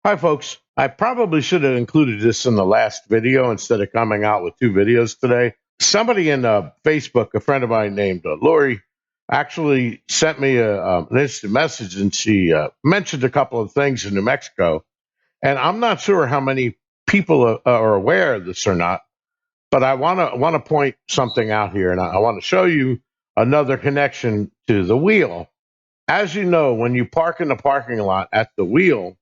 Hi, folks. I probably should have included this in the last video instead of coming out with two videos today. Somebody in Facebook, a friend of mine named Lori, actually sent me an instant message, and she mentioned a couple of things in New Mexico. And I'm not sure how many people are aware of this or not, but I want to point something out here, and I want to show you another connection to the wheel. As you know, when you park in the parking lot at the wheel,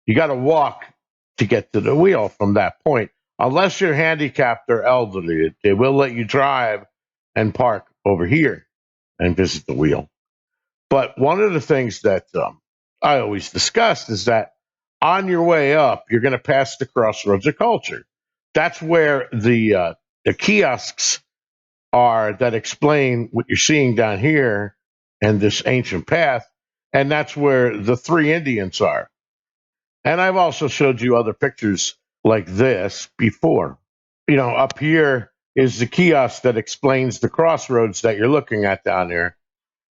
you got to walk to get to the wheel from that point. Unless you're handicapped or elderly, they will let you drive and park over here and visit the wheel. But one of the things that I always discuss is that on your way up, you're going to pass the crossroads of culture. That's where the kiosks are that explain what you're seeing down here and this ancient path, and that's where the three Indians are. And I've also showed you other pictures like this before. Up here is the kiosk that explains the crossroads that you're looking at down there.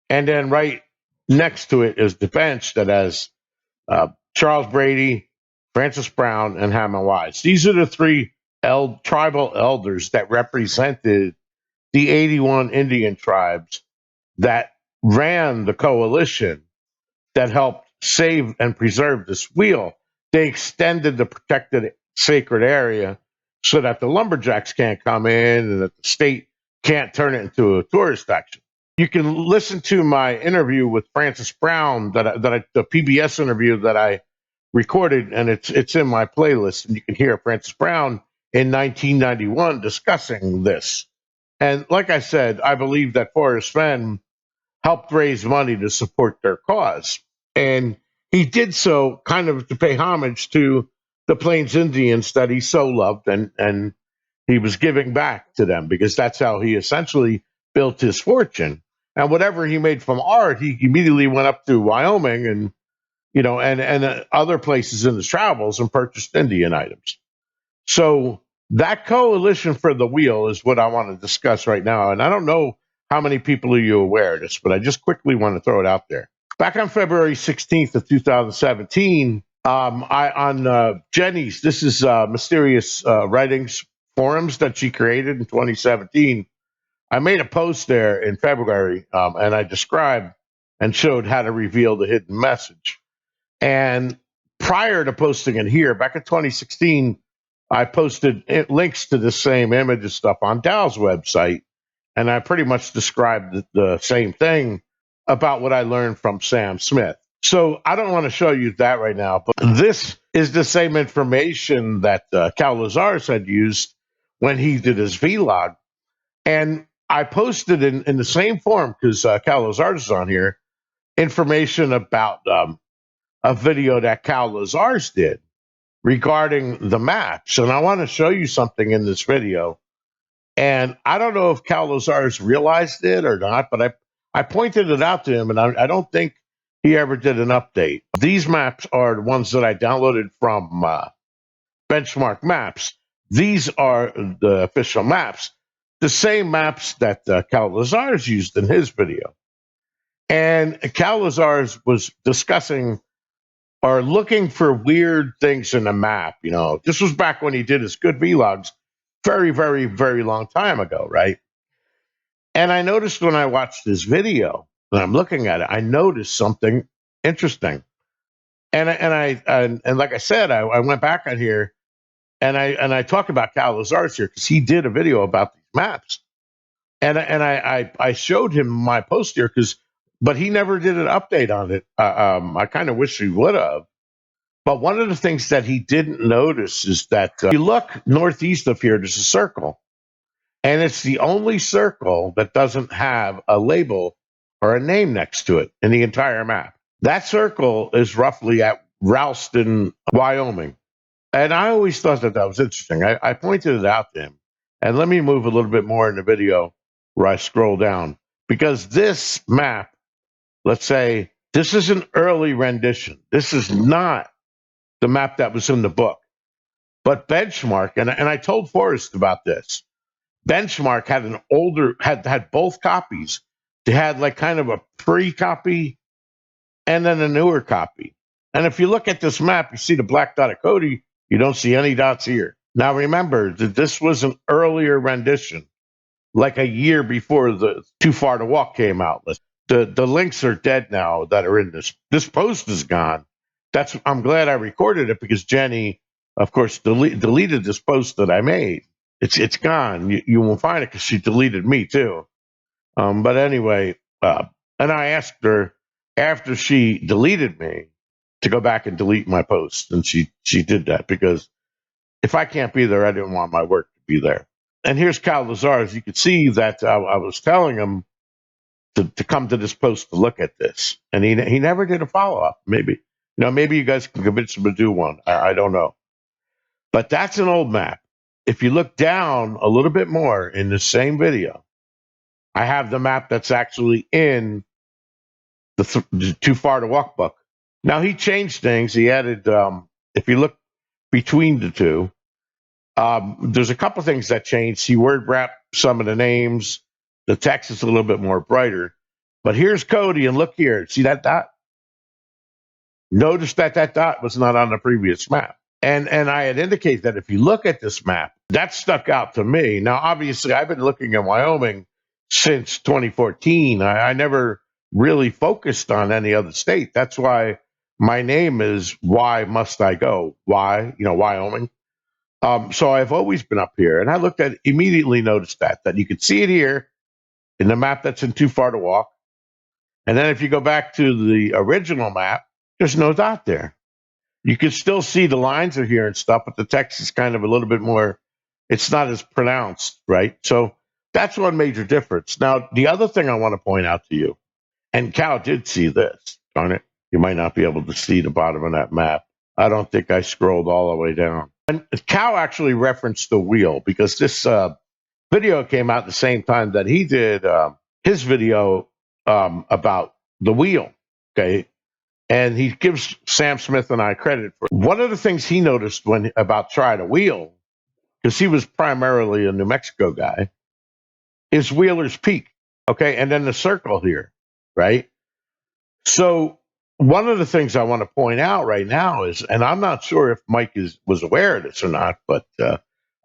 And then right next to it is the bench that has Charles Brady, Francis Brown, and Hammond Wise. These are the three tribal elders that represented the 81 Indian tribes that ran the coalition that helped save and preserve this wheel. They extended the protected sacred area so that the lumberjacks can't come in and that the state can't turn it into a tourist attraction. You can listen to my interview with Francis Brown, the PBS interview that I recorded, and it's in my playlist, and you can hear Francis Brown in 1991 discussing this. And like I said, I believe that Forrest Fenn helped raise money to support their cause. And he did so kind of to pay homage to the Plains Indians that he so loved, and he was giving back to them because that's how he essentially built his fortune. And whatever he made from art, he immediately went up to Wyoming and and other places in his travels and purchased Indian items. So that coalition for the wheel is what I want to discuss right now. And I don't know how many people are you aware of this, but I just quickly want to throw it out there. Back on February 16th of 2017, I on Jenny's, this is Mysterious Writings forums that she created in 2017. I made a post there in February, and I described and showed how to reveal the hidden message. And prior to posting it here, back in 2016, I posted links to the same image and stuff on Dow's website, and I pretty much described the same thing about what I learned from Sam Smith. So I don't want to show you that right now, but this is the same information that Cal Lazarus had used when he did his vlog. And I posted in the same form, because Cal Lazarus is on here, information about a video that Cal Lazarus did regarding the maps. And I want to show you something in this video. And I don't know if Cal Lazarus realized it or not, but I pointed it out to him, and I don't think he ever did an update. These maps are the ones that I downloaded from Benchmark Maps. These are the official maps, the same maps that Cal Lazarus used in his video. And Cal Lazarus was discussing or looking for weird things in a map. This was back when he did his good vlogs, very, very, very long time ago, right? And I noticed when I watched this video, and I'm looking at it, I noticed something interesting. And like I said, I went back on here and I talked about Cal Lazarus here because he did a video about these maps. And I showed him my post here but he never did an update on it. I kind of wish he would have. But one of the things that he didn't notice is that if you look northeast of here, there's a circle. And it's the only circle that doesn't have a label or a name next to it in the entire map. That circle is roughly at Ralston, Wyoming. And I always thought that was interesting. I pointed it out to him. And let me move a little bit more in the video where I scroll down. Because this map, let's say, this is an early rendition. This is not the map that was in the book. But Benchmark, and I told Forrest about this. Benchmark had an older, had both copies. They had like kind of a pre copy and then a newer copy. And if you look at this map, you see the black dot of Cody. You don't see any dots here. Now remember that this was an earlier rendition, like a year before the Too Far to Walk came out. The links are dead now that are in this. This post is gone. I'm glad I recorded it because Jenny, of course, deleted this post that I made. It's gone. You won't find it because she deleted me too. But anyway, and I asked her after she deleted me to go back and delete my post, and she did that because if I can't be there, I didn't want my work to be there. And here's Cal Lazar's. You could see that I was telling him to come to this post to look at this, and he never did a follow up. Maybe maybe you guys can convince him to do one. I don't know, but that's an old map. If you look down a little bit more in the same video, I have the map that's actually in the Too Far to Walk book. Now he changed things. He added, if you look between the two, there's a couple things that changed. He word wrapped some of the names. The text is a little bit more brighter. But here's Cody, and look here. See that dot? Notice that dot was not on the previous map. And I had indicated that if you look at this map, that stuck out to me. Now, obviously, I've been looking at Wyoming since 2014. I never really focused on any other state. That's why my name is Why Must I Go? Why, Wyoming. So I've always been up here, and I looked at immediately noticed that you could see it here in the map that's in Too Far to Walk. And then if you go back to the original map, there's no dot there. You can still see the lines are here and stuff, but the text is kind of a little bit more, it's not as pronounced, right? So that's one major difference. Now, the other thing I want to point out to you, and Cal did see this, darn it. You might not be able to see the bottom of that map. I don't think I scrolled all the way down. And Cal actually referenced the wheel because this video came out at the same time that he did his video about the wheel. Okay. And he gives Sam Smith and I credit for one of the things he noticed about Try to Wheel, because he was primarily a New Mexico guy, is Wheeler's Peak. Okay. And then the circle here, right? So one of the things I want to point out right now is, and I'm not sure if Mike was aware of this or not, but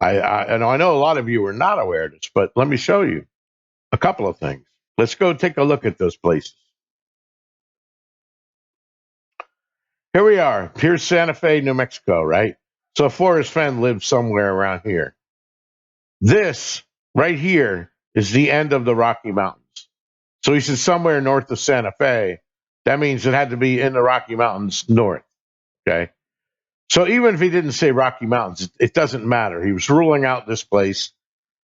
I know a lot of you are not aware of this, but let me show you a couple of things. Let's go take a look at those places. Here we are. Here's Santa Fe, New Mexico, right? So Forrest Fenn lives somewhere around here. This right here is the end of the Rocky Mountains. So he said somewhere north of Santa Fe. That means it had to be in the Rocky Mountains north. Okay. So even if he didn't say Rocky Mountains, it doesn't matter. He was ruling out this place.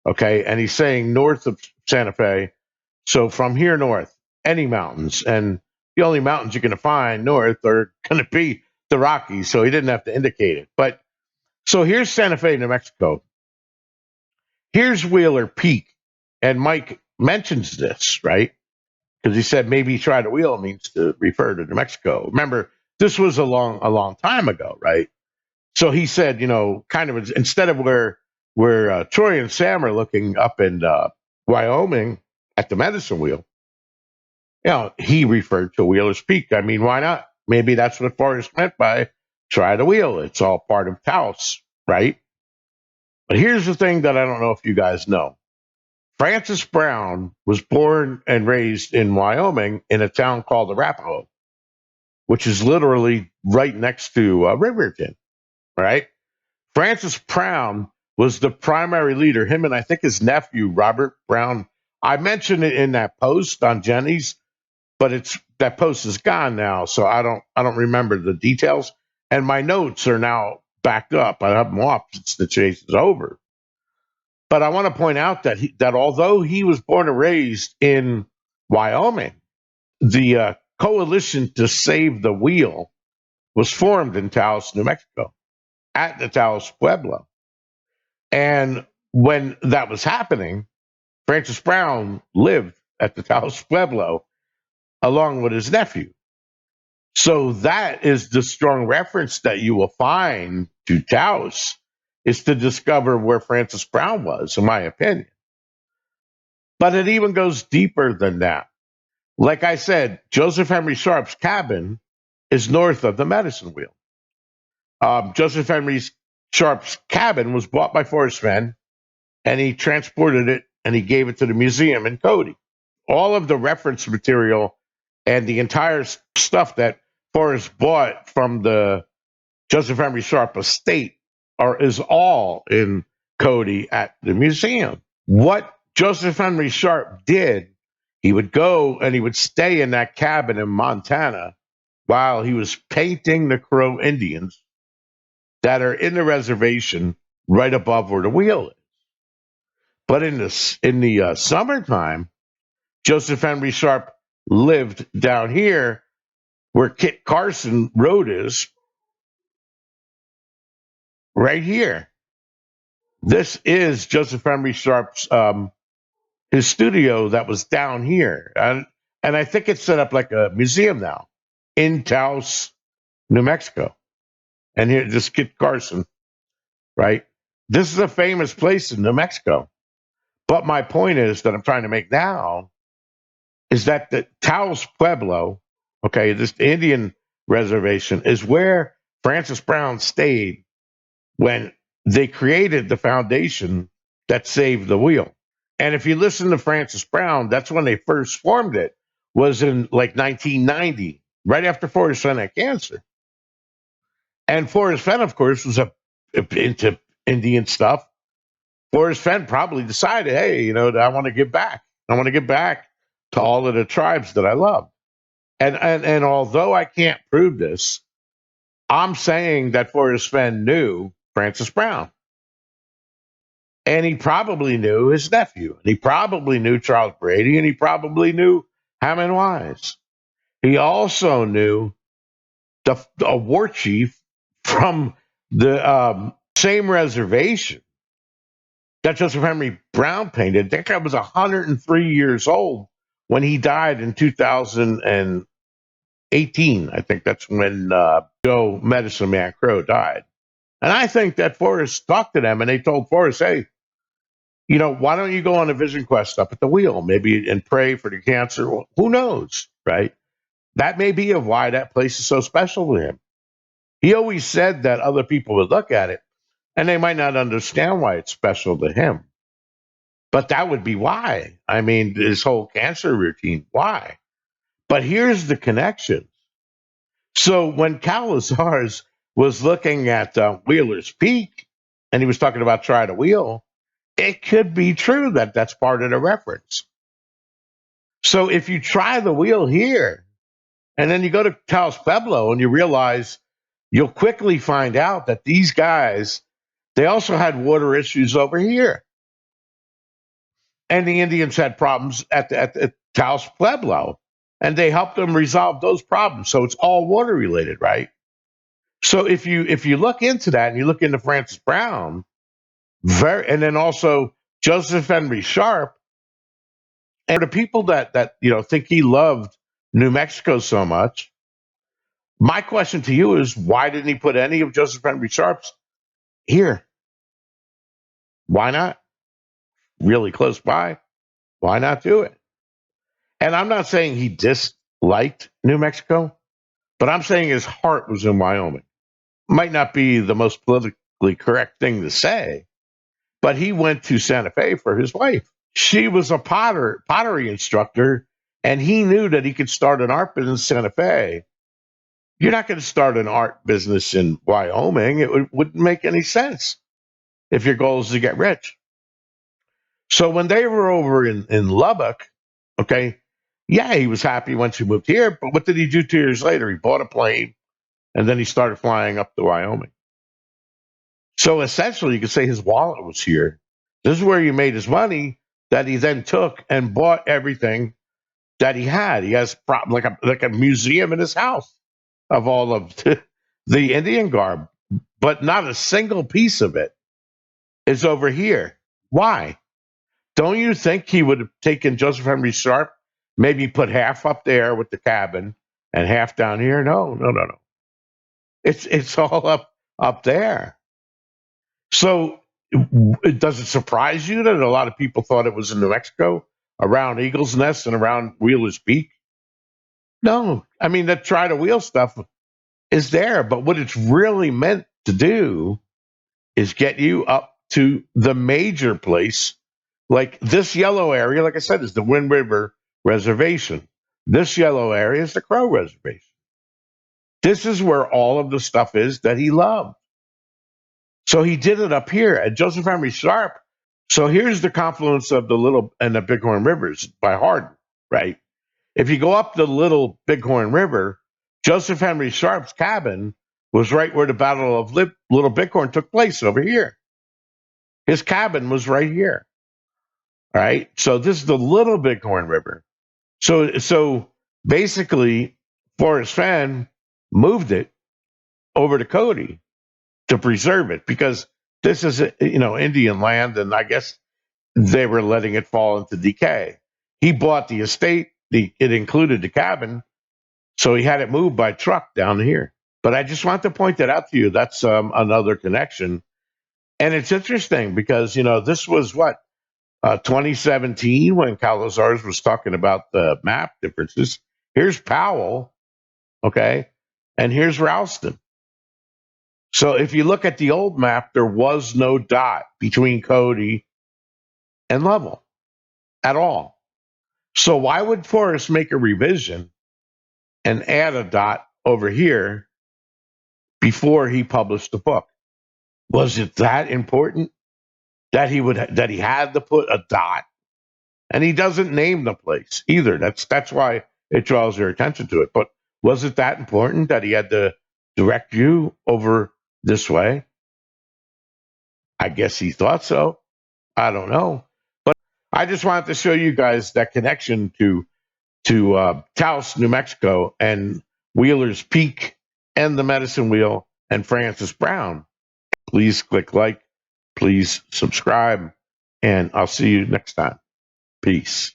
Okay. And he's saying north of Santa Fe. So from here north, any mountains. And the only mountains you're going to find north are going to be the Rockies. So he didn't have to indicate it. But so here's Santa Fe, New Mexico. Here's Wheeler Peak. And Mike mentions this, right? Because he said maybe Try to Wheel means to refer to New Mexico. Remember, this was a long time ago, right? So he said, kind of instead of where Troy and Sam are looking up in Wyoming at the Medicine Wheel, he referred to Wheeler's Peak. I mean, why not? Maybe that's what Forrest meant by Try to Wheel. It's all part of Taos, right? But here's the thing that I don't know if you guys know. Francis Brown was born and raised in Wyoming in a town called Arapahoe, which is literally right next to Riverton, right? Francis Brown was the primary leader, him and I think his nephew, Robert Brown. I mentioned it in that post on Jenny's, but that post is gone now, so I don't remember the details. And my notes are now backed up. I have them off since the chase is over. But I want to point out that although he was born and raised in Wyoming, the coalition to save the wheel was formed in Taos, New Mexico, at the Taos Pueblo. And when that was happening, Francis Brown lived at the Taos Pueblo along with his nephew. So that is the strong reference that you will find to Taos, is to discover where Francis Brown was, in my opinion. But it even goes deeper than that. Like I said, Joseph Henry Sharp's cabin is north of the Medicine Wheel. Joseph Henry Sharp's cabin was bought by Forrest Fenn, and he transported it and he gave it to the museum in Cody. All of the reference material and the entire stuff that Forrest bought from the Joseph Henry Sharp estate is all in Cody at the museum. What Joseph Henry Sharp did, he would go and he would stay in that cabin in Montana while he was painting the Crow Indians that are in the reservation right above where the wheel is. But in the summertime, Joseph Henry Sharp lived down here where Kit Carson Road is, right here. This is Joseph Henry Sharp's his studio that was down here, and I think it's set up like a museum now in Taos, New Mexico. And here, this Kit Carson, right? This is a famous place in New Mexico. But my point is that I'm trying to make now is that the Taos Pueblo, okay, this Indian reservation, is where Francis Brown stayed when they created the foundation that saved the wheel. And if you listen to Francis Brown, that's when they first formed it, was in like 1990, right after Forrest Fenn had cancer. And Forrest Fenn, of course, was into Indian stuff. Forrest Fenn probably decided, hey, I want to give back. I want to give back to all of the tribes that I love. And although I can't prove this, I'm saying that Forrest Fenn knew Francis Brown. And he probably knew his nephew. And he probably knew Charles Brady. And he probably knew Hammond Wise. He also knew a war chief from the same reservation that Joseph Henry Brown painted. That guy was 103 years old when he died in 2018. I think that's when Joe Medicine Man Crow died. And I think that Forrest talked to them and they told Forrest, hey, why don't you go on a vision quest up at the wheel, maybe, and pray for the cancer? Well, who knows, right? That may be of why that place is so special to him. He always said that other people would look at it and they might not understand why it's special to him. But that would be why. I mean, his whole cancer routine, why? But here's the connection. So when Cal Lazars was looking at Wheeler's Peak and he was talking about try to wheel, it could be true that that's part of the reference. So if you try the wheel here and then you go to Taos Pueblo and you realize, you'll quickly find out that these guys, they also had water issues over here. And the Indians had problems at the Taos Pueblo, and they helped them resolve those problems. So it's all water related, right? So if you look into that and you look into Francis Brown, and then also Joseph Henry Sharp, and the people that think he loved New Mexico so much, my question to you is, why didn't he put any of Joseph Henry Sharp's here? Why not? Really close by. Why not do it? And I'm not saying he disliked New Mexico, but I'm saying his heart was in Wyoming. Might not be the most politically correct thing to say, but he went to Santa Fe for his wife. She was a pottery instructor, and he knew that he could start an art business in Santa Fe. You're not going to start an art business in Wyoming. It wouldn't make any sense if your goal is to get rich. So when they were over in Lubbock, okay, yeah, he was happy once he moved here, but what did he do 2 years later? He bought a plane and then he started flying up to Wyoming. So essentially, you could say his wallet was here. This is where he made his money that he then took and bought everything that he had. He has like a museum in his house of all of the Indian garb, but not a single piece of it is over here. Why? Don't you think he would have taken Joseph Henry Sharp, maybe put half up there with the cabin and half down here? No. It's all up there. So does it surprise you that a lot of people thought it was in New Mexico, around Eagle's Nest and around Wheeler's Peak? No. I mean, that try to wheel stuff, is there. But what it's really meant to do is get you up to the major place. Like this yellow area, like I said, is the Wind River Reservation. This yellow area is the Crow Reservation. This is where all of the stuff is that he loved. So he did it up here at Joseph Henry Sharp. So here's the confluence of the Little and the Bighorn Rivers by Hardin, right? If you go up the Little Bighorn River, Joseph Henry Sharp's cabin was right where the Battle of Little Bighorn took place over here. His cabin was right here. All right. So this is the Little Bighorn River. So basically, Forrest Fenn moved it over to Cody to preserve it because this is Indian land, and I guess they were letting it fall into decay. He bought the estate; it included the cabin, so he had it moved by truck down here. But I just want to point that out to you. That's another connection, and it's interesting because this was what 2017 when Calazars was talking about the map differences. Here's Powell, okay, and here's Ralston. So if you look at the old map, there was no dot between Cody and Lovell at all. So why would Forrest make a revision and add a dot over here before he published the book? Was it that important that he had to put a dot? And he doesn't name the place either. That's why it draws your attention to it. But was it that important that he had to direct you over this way? I guess he thought so. I don't know. But I just wanted to show you guys that connection to Taos, New Mexico, and Wheeler's Peak, and the Medicine Wheel, and Francis Brown. Please click like, please subscribe, and I'll see you next time. Peace.